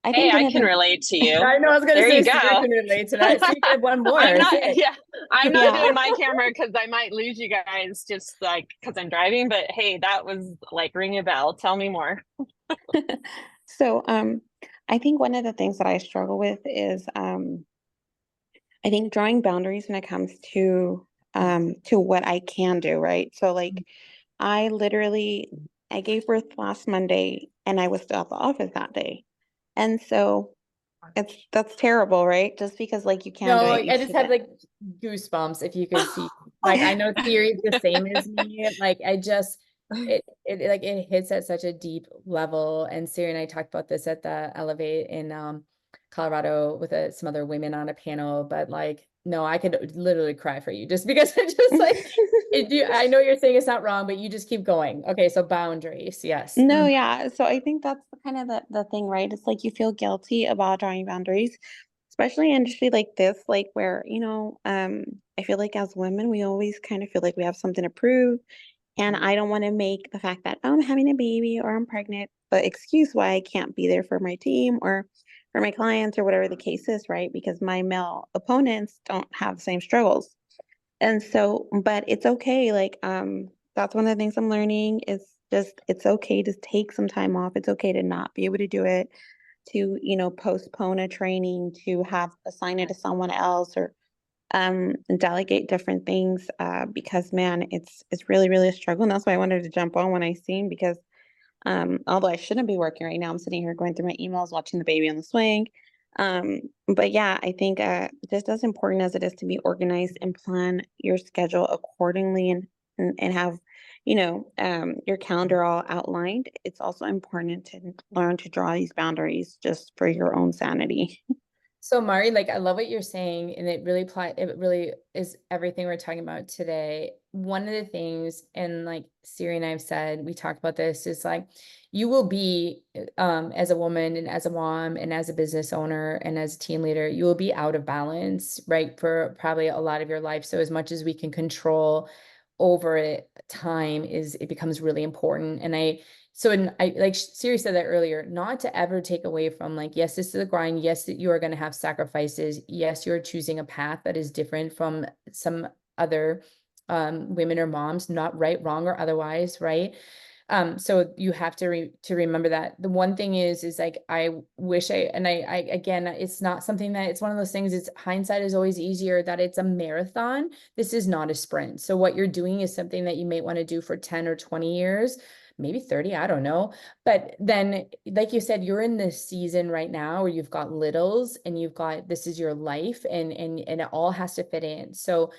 Hey, think I one of can the relate to you. I know, I was gonna There say you Siri go. can relate to that. See, you have one more. I'm That's not, it. yeah, I'm not yeah. doing my camera because I might lose you guys just like because I'm driving. But hey, that was like ring a bell. Tell me more. So I think one of the things that I struggle with is I think drawing boundaries when it comes to what I can do, right? So like I literally I gave birth last Monday and I was still at the office that day. And so that's terrible, right? Just because like you can do No, it, you I just had shouldn't. like goosebumps if you could see. Like I know Siri is the same as me. Like I just it like it hits at such a deep level. And Siri and I talked about this at the Elevate in Colorado with some other women on a panel. But like, no, I could literally cry for you just because it just like I know you're saying it's not wrong, but you just keep going. Okay, so boundaries, yes. No, yeah. So I think that's kind of the thing, right? It's like you feel guilty about drawing boundaries, especially in industry like this, like where, I feel like as women, we always kind of feel like we have something to prove. And I don't want to make the fact that, oh, I'm having a baby or I'm pregnant the excuse why I can't be there for my team or for my clients or whatever the case is, right? Because my male opponents don't have the same struggles. And so, but it's okay. Like, that's one of the things I'm learning is just it's okay to take some time off. It's okay to not be able to do it, to, postpone a training, to have assign it to someone else or delegate different things because man, it's really, really a struggle. And that's why I wanted to jump on when I seen because although I shouldn't be working right now, I'm sitting here going through my emails, watching the baby on the swing. But yeah, I think just as important as it is to be organized and plan your schedule accordingly and have, your calendar all outlined, it's also important to learn to draw these boundaries just for your own sanity. So Mari, like I love what you're saying, and it really is everything we're talking about today. One of the things, and like Siri and I have said, we talked about this, is like you will be as a woman and as a mom and as a business owner and as a team leader, you will be out of balance, right? For probably a lot of your life. So as much as we can control over it, time it becomes really important. And I like Siri said that earlier, not to ever take away from like, yes, this is a grind. Yes, that you are going to have sacrifices. Yes, you're choosing a path that is different from some other women or moms, not right, wrong, or otherwise, right? So you have to remember that. The one thing is like I wish I again, it's not something that it's one of those things, it's hindsight is always easier, that it's a marathon. This is not a sprint. So what you're doing is something that you may want to do for 10 or 20 years, maybe 30, I don't know. But then, like you said, you're in this season right now where you've got littles and you've got this is your life and it all has to fit in. So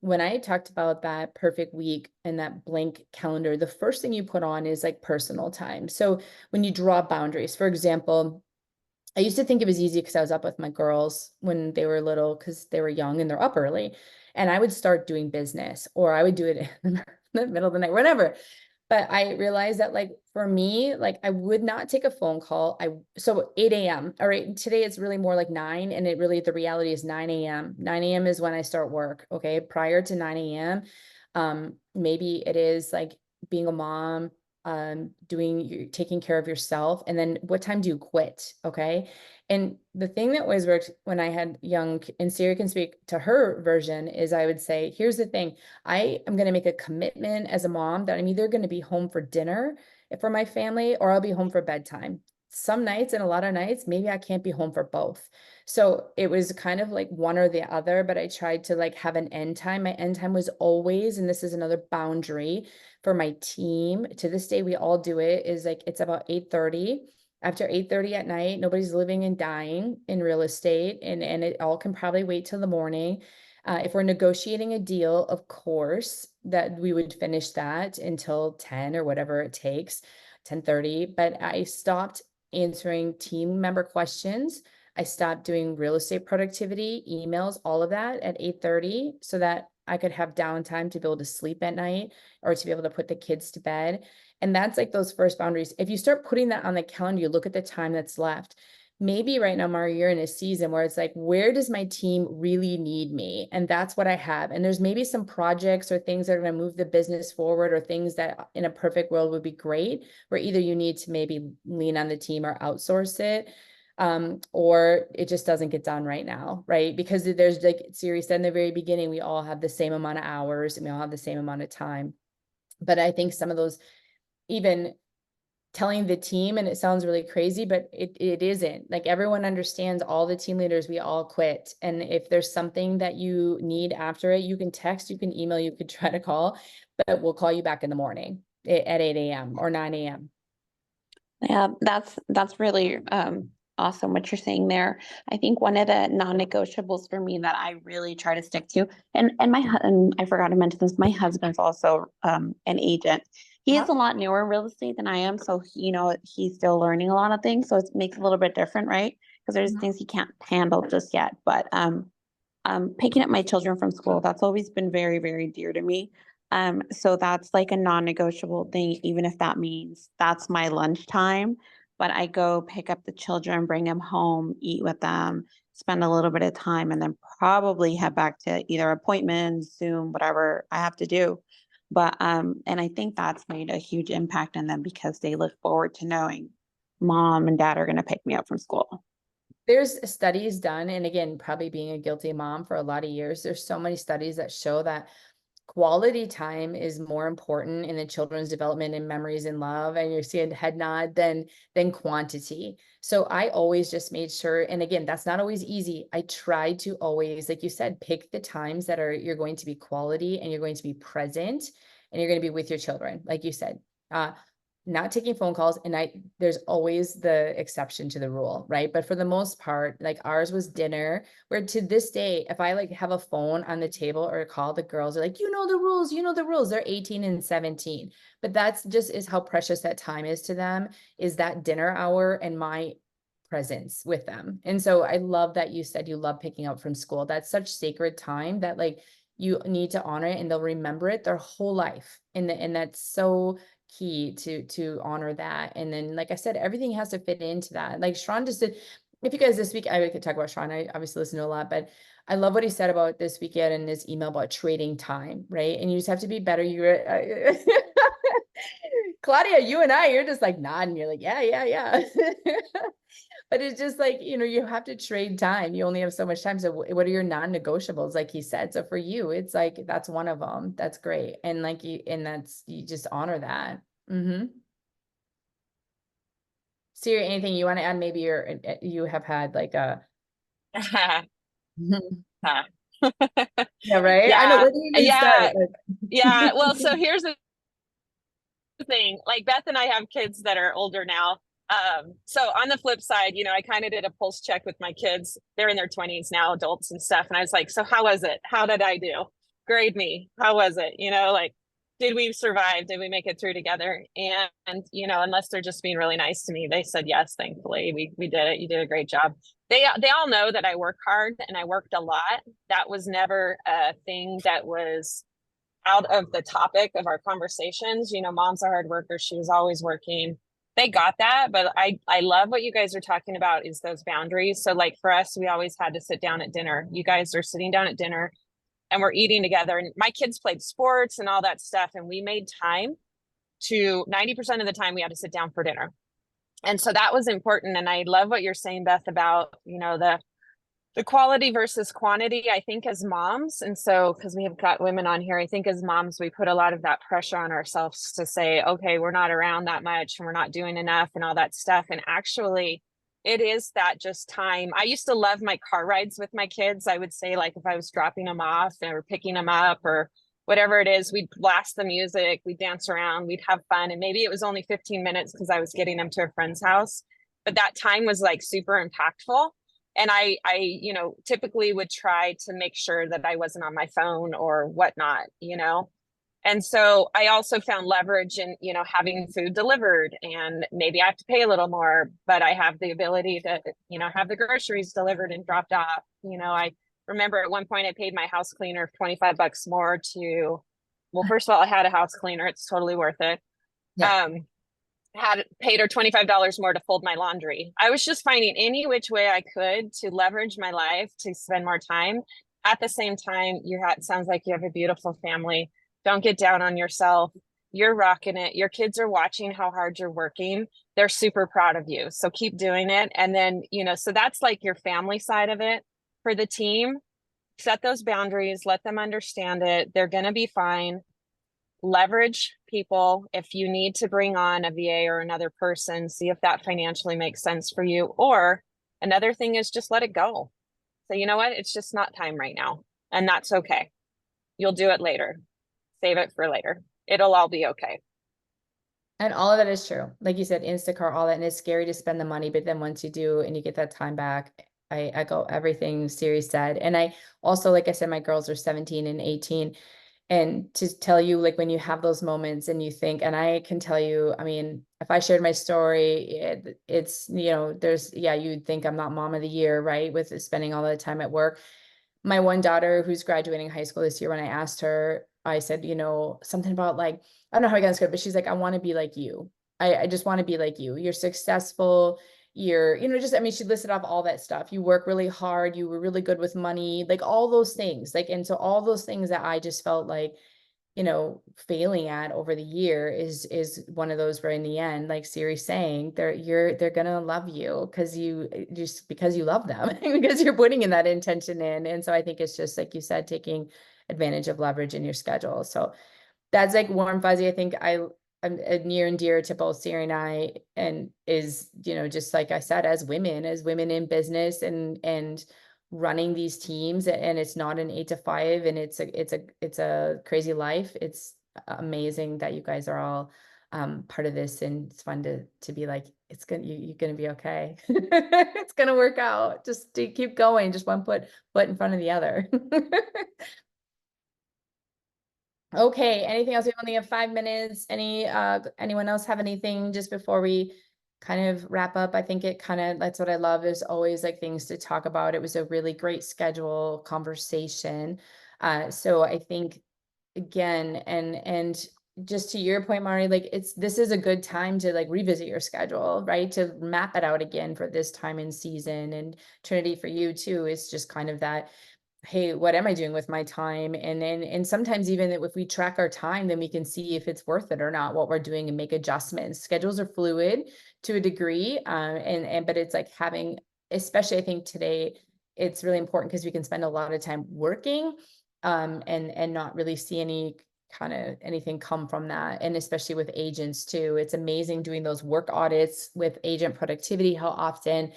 when I talked about that perfect week and that blank calendar, the first thing you put on is like personal time. So when you draw boundaries, for example, I used to think it was easy because I was up with my girls when they were little because they were young and they're up early. And I would start doing business or I would do it in the middle of the night, whatever. But I realized that like for me, like I would not take a phone call. So 8 a.m. All right. Today it's really more like 9. And it really the reality is 9 a.m. 9 a.m. is when I start work. Okay. Prior to 9 a.m. Maybe it is like being a mom, taking care of yourself. And then what time do you quit? Okay. And the thing that always worked when I had young, and Siri can speak to her version, is I would say, here's the thing. I am going to make a commitment as a mom that I'm either going to be home for dinner for my family or I'll be home for bedtime. Some nights and a lot of nights, maybe I can't be home for both. So it was kind of like one or the other, but I tried to like have an end time. My end time was always, and this is another boundary for my team. To this day, we all do it, is like it's about 8:30. After 8:30 at night, nobody's living and dying in real estate, and it all can probably wait till the morning. If we're negotiating a deal, of course, that we would finish that until 10 or whatever it takes, 10:30. But I stopped answering team member questions. I stopped doing real estate productivity, emails, all of that at 8:30 so that I could have downtime to be able to sleep at night or to be able to put the kids to bed. And that's like those first boundaries. If you start putting that on the calendar, you look at the time that's left. maybe right now, Mari, you're in a season where it's like, where does my team really need me? And that's what I have. And there's maybe some projects or things that are going to move the business forward, or things that in a perfect world would be great, where either you need to maybe lean on the team or outsource it, or it just doesn't get done right now, right? Because there's, like Siri said in the very beginning, we all have the same amount of hours and we all have the same amount of time. But I think some of those, even telling the team, and it sounds really crazy, but it isn't. Like, everyone understands, all the team leaders, we all quit. And if there's something that you need after it, you can text, you can email, you could try to call, but we'll call you back in the morning at 8 a.m. or 9 a.m. Yeah, that's really awesome what you're saying there. I think one of the non-negotiables for me that I really try to stick to, and I forgot to mention this, my husband's also an agent. He is a lot newer in real estate than I am, so he's still learning a lot of things, so it makes it a little bit different, right? Because there's things he can't handle just yet. But picking up my children from school, that's always been very, very dear to me. So that's like a non-negotiable thing, even if that means that's my lunchtime. But I go pick up the children, bring them home, eat with them, spend a little bit of time, and then probably head back to either appointments, Zoom, whatever I have to do. But and I think that's made a huge impact on them because they look forward to knowing mom and dad are going to pick me up from school. There's studies done, and again, probably being a guilty mom for a lot of years, there's so many studies that show that quality time is more important in the children's development and memories and love, and you see a head nod, than quantity. So I always just made sure, and again, that's not always easy. I try to always, like you said, pick the times that you're going to be quality, and you're going to be present, and you're going to be with your children, like you said. Not taking phone calls, and there's always the exception to the rule, right? But for the most part, like, ours was dinner, where to this day, if I like have a phone on the table or a call, the girls are like, you know the rules, you know the rules. They're 18 and 17, but that's just is how precious that time is to them, is that dinner hour and my presence with them. And so I love that you said you love picking up from school. That's such sacred time that, like, you need to honor it, and they'll remember it their whole life. And that's so key to honor that. And then, like I said, everything has to fit into that. Like Sharon just did. If you guys this week, I could talk about Sharon. I obviously listen to a lot, but I love what he said about this weekend in his email about trading time, right? And you just have to be better. You're Claudia, you and you're just like nodding. You're like, yeah, yeah, yeah. But it's just like, you have to trade time. You only have so much time. So what are your non-negotiables, like he said? So for you, it's like, that's one of them. That's great. And like you just honor that. Mm-hmm. Siri, anything you want to add? Maybe you have had like a yeah, right? I know, Yeah. where do you even start? Yeah. Well, so here's the thing. Like, Beth and I have kids that are older now. So on the flip side, I kind of did a pulse check with my kids. They're in their 20s now, adults and stuff. And I was like, so how was it? How did I do? Grade me. How was it? Like, did we survive? Did we make it through together? And unless they're just being really nice to me, they said yes, thankfully. We did it. You did a great job. They all know that I work hard and I worked a lot. That was never a thing that was out of the topic of our conversations. Mom's a hard worker. She was always working. They got that, but I love what you guys are talking about is those boundaries. So like for us, we always had to sit down at dinner. You guys are sitting down at dinner and we're eating together, and my kids played sports and all that stuff. And we made time to 90% of the time we had to sit down for dinner. And so that was important. And I love what you're saying, Beth, about, the quality versus quantity. I think as moms, and so because we have got women on here, I think as moms, we put a lot of that pressure on ourselves to say, okay, we're not around that much and we're not doing enough and all that stuff. And actually, it is that just time. I used to love my car rides with my kids. I would say, like, if I was dropping them off or picking them up or whatever it is, we'd blast the music, we'd dance around, we'd have fun. And maybe it was only 15 minutes because I was getting them to a friend's house, but that time was like super impactful. And I typically would try to make sure that I wasn't on my phone or whatnot, And so I also found leverage in, having food delivered, and maybe I have to pay a little more, but I have the ability to, have the groceries delivered and dropped off. I remember at one point I paid my house cleaner $25 more well, first of all, I had a house cleaner. It's totally worth it. Yeah. had paid her $25 more to fold my laundry. I was just finding any which way I could to leverage my life to spend more time. At the same time, sounds like you have a beautiful family. Don't get down on yourself. You're rocking it. Your kids are watching how hard you're working. They're super proud of you. So keep doing it. And then, so that's like your family side of it. For the team, set those boundaries, let them understand it. They're going to be fine. Leverage people. If you need to bring on a VA or another person, see if that financially makes sense for you. Or another thing is just let it go. So you know what? It's just not time right now. And that's okay. You'll do it later. Save it for later. It'll all be okay. And all of that is true. Like you said, Instacart, all that. And it's scary to spend the money, but then once you do and you get that time back, I echo everything Siri said. And I also, like I said, my girls are 17 and 18. And to tell you, like, when you have those moments and you think, and I can tell you, I mean, if I shared my story, it's, you'd think I'm not mom of the year, right? With spending all the time at work. My one daughter who's graduating high school this year, when I asked her, I said, something about like, I don't know how I got this good, but she's like, I want to be like you. I just want to be like you. You're successful. You're, I mean, she listed off all that stuff. You work really hard. You were really good with money, like all those things. Like, and so all those things that I just felt like, failing at over the year is one of those where in the end, like Siri's saying, they're gonna love you because you love them because you're putting in that intention in. And so I think it's just like you said, taking advantage of leverage in your schedule. So that's like warm fuzzy. I think I'm near and dear to both Siri and I, and is, just like I said, as women in business and running these teams, and it's not an 8 to 5 and it's a crazy life. It's amazing that you guys are all part of this, and it's fun to be like, you're gonna be okay. It's gonna work out. Just to keep going, just one foot in front of the other. Okay, anything else? We only have 5 minutes. Anyone else have anything just before we kind of wrap up? I think that's what I love. There's always like things to talk about. It was a really great schedule conversation. So I think again, and just to your point, Mari, like this is a good time to like revisit your schedule, right? To map it out again for this time in season. And Trinity, for you too, is just kind of that, hey, what am I doing with my time? And sometimes even if we track our time, then we can see if it's worth it or not, what we're doing, and make adjustments. Schedules are fluid to a degree. But it's like having, especially I think today, it's really important because we can spend a lot of time working, and not really see anything come from that. And especially with agents too, it's amazing doing those work audits with agent productivity, how often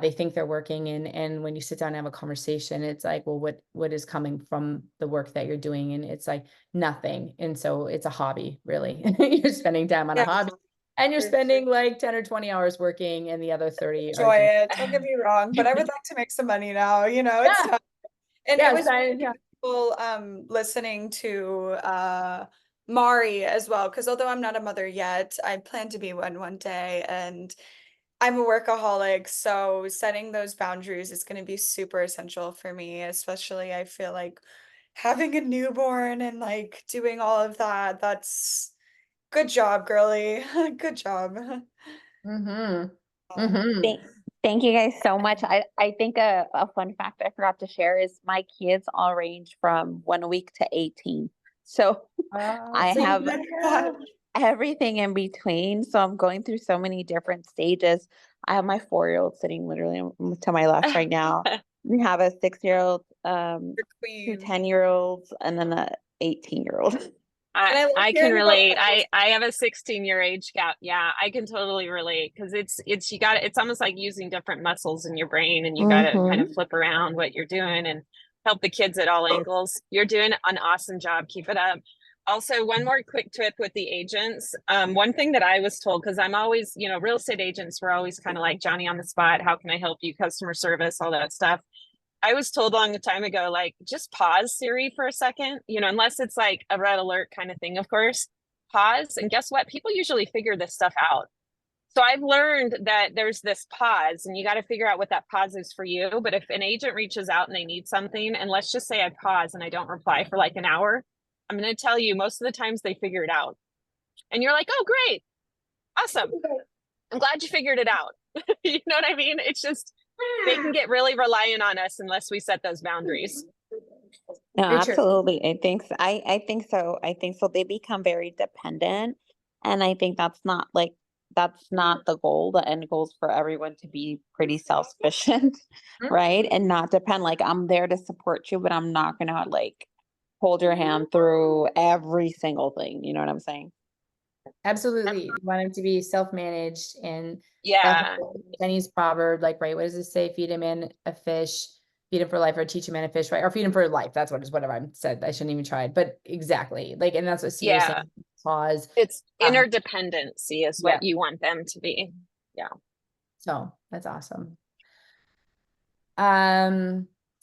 they think they're working, and when you sit down and have a conversation, it's like, well, what is coming from the work that you're doing? And it's like nothing. And so it's a hobby, really. You're spending time on a hobby, and you're spending like 10 or 20 hours working, and the other 30 enjoy it. Don't get me wrong, but I would like to make some money now. It's Yeah. tough. And Yeah, it was really yeah. cool listening to Mari as well, because although I'm not a mother yet, I plan to be one day, and I'm a workaholic, so setting those boundaries is going to be super essential for me, especially I feel like having a newborn and like doing all of that. That's good job, girly. Good job. Mm-hmm. Mm-hmm. Thank you guys so much. I think a fun fact I forgot to share is my kids all range from 1 week to 18. So I So have God. everything in between. So I'm going through so many different stages. I have my 4-year-old sitting literally to my left right now. We have a 6-year-old, You're 2 queen. 10-year-olds, and then a 18-year-old. And I love I can hearing about relate. I have a 16-year age gap. Yeah, I can totally relate because it's almost like using different muscles in your brain, and you got to kind of flip around what you're doing and help the kids at all angles. You're doing an awesome job. Keep it up. Also, one more quick tip with the agents. One thing that I was told, because I'm always, real estate agents, we're always kind of like Johnny on the spot. How can I help you? Customer service, all that stuff. I was told a long time ago, like, just pause Siri for a second, unless it's like a red alert kind of thing, of course. Pause. And guess what? People usually figure this stuff out. So I've learned that there's this pause, and you got to figure out what that pause is for you. But if an agent reaches out and they need something, and let's just say I pause and I don't reply for like an hour, I'm going to tell you most of the times they figure it out. And you're like, oh, great. Awesome. I'm glad you figured it out. You know what I mean? It's just, they can get really reliant on us unless we set those boundaries. No, Very true. absolutely. I think so. I think so. I think so. They become very dependent. And I think that's not the goal. The end goal is for everyone to be pretty self-sufficient, Mhm. right? And not depend, like, I'm there to support you, but I'm not gonna like hold your hand through every single thing. You know what I'm saying? Absolutely. You want him to be self-managed, and that Yeah. whole Chinese proverb, like, right, what does it say? Feed a man a fish, feed him for life, or teach a man a fish, right? Or feed him for life. That's what is whatever I said. I shouldn't even try it, but exactly. Like, and that's what C was Yeah. saying. Pause. It's interdependency is yeah. what you want them to be. Yeah. So that's awesome.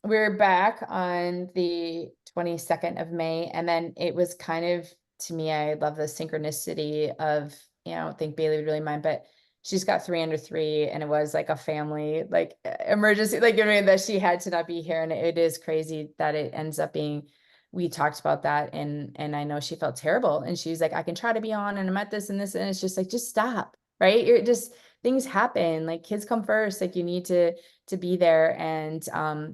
We're back on the 22nd of May, and then it was kind of, to me, I love the synchronicity of, I don't think Bailey would really mind, but she's got 3 under 3, and it was like a family, like emergency, like, you know what I mean, that she had to not be here. And it is crazy that it ends up being, we talked about that, and I know she felt terrible, and she's like, I can try to be on, and I'm at this and this, and it's just like, just stop, right? You're just, things happen, like kids come first, like you need to be there, and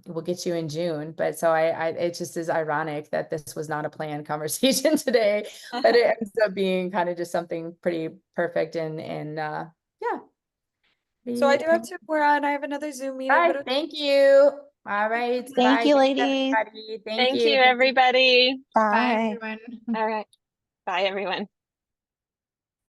we'll get you in June. But so I it just is ironic that this was not a planned conversation today, but it ends up being kind of just something pretty perfect, and yeah. So I do have to, we're on, I have another Zoom All meeting, right, but thank you. All right, Thank bye. you, Thanks, ladies. everybody. Thank Thank you. you, everybody. Bye, Bye. everyone. All right. Bye, everyone.